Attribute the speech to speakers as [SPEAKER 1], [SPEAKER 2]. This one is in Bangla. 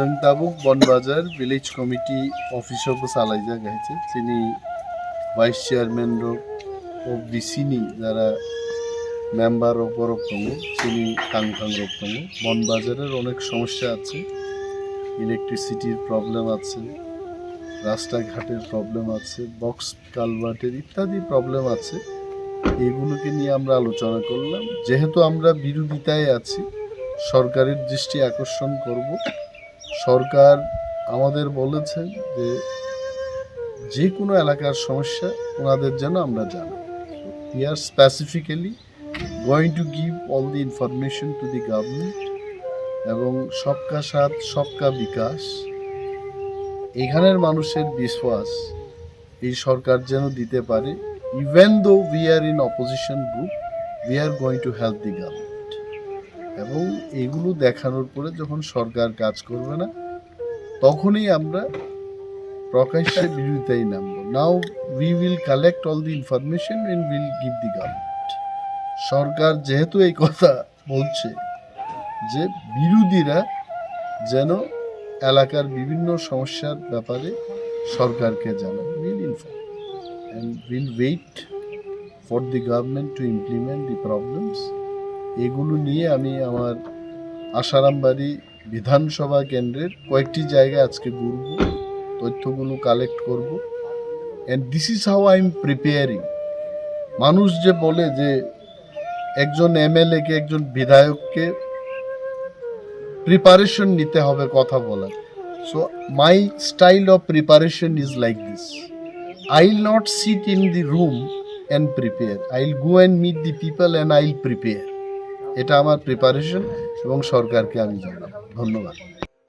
[SPEAKER 1] Tabuk Banbazar village committee official ko salai jaga hai chini vice chairman ro obisini jara member oporok tomo chini tangthang rok tomo Banbazarer onek সমস্যা আছে ইলেকট্রিসিটির প্রবলেম আছে রাস্তাঘাটের প্রবলেম আছে বক্স কালভার্টের ইত্যাদি প্রবলেম আছে এগুলোকে নিয়ে আমরা আলোচনা করলাম যেহেতু আমরা বিরোধিতায় আছি সরকারের দৃষ্টি আকর্ষণ করব সরকার আমাদের বলেছেন যে কোনো এলাকার সমস্যা ওনাদের যেন আমরা জানাই we are specifically going to give all the information to the government এবং সবকা সাথ সবকা বিকাশ এখানের মানুষের বিশ্বাস এই সরকার যেন দিতে পারে even though we are in opposition group we are going to help the government এবং এগুলো দেখানোর পরে যখন সরকার কাজ করবে না তখনই আমরা প্রকাশ্যে বিরোধিতায় নামব now we will collect all the information and will give the government সরকার যেহেতু এই কথা বলছে যে বিরোধীরা যেন এলাকার বিভিন্ন সমস্যার ব্যাপারে সরকারকে জানাবে will inform and will wait for the government to implement the problems এগুলো নিয়ে আমি আমার আশারামবাড়ি বিধানসভা কেন্দ্রের কয়েকটি জায়গায় আজকে ঘুরব তথ্যগুলো কালেক্ট করব and this is how I am preparing মানুষ যে বলে যে একজন এমএলএ কে একজন বিধায়ককে প্রিপারেশন নিতে হবে কথা বলার so my style of preparation is like this I'll not sit in the room and prepare I'll go and meet the people and I'll prepare এটা আমার প্রিপারেশন এবং সরকারকে আমি জানাবো ধন্যবাদ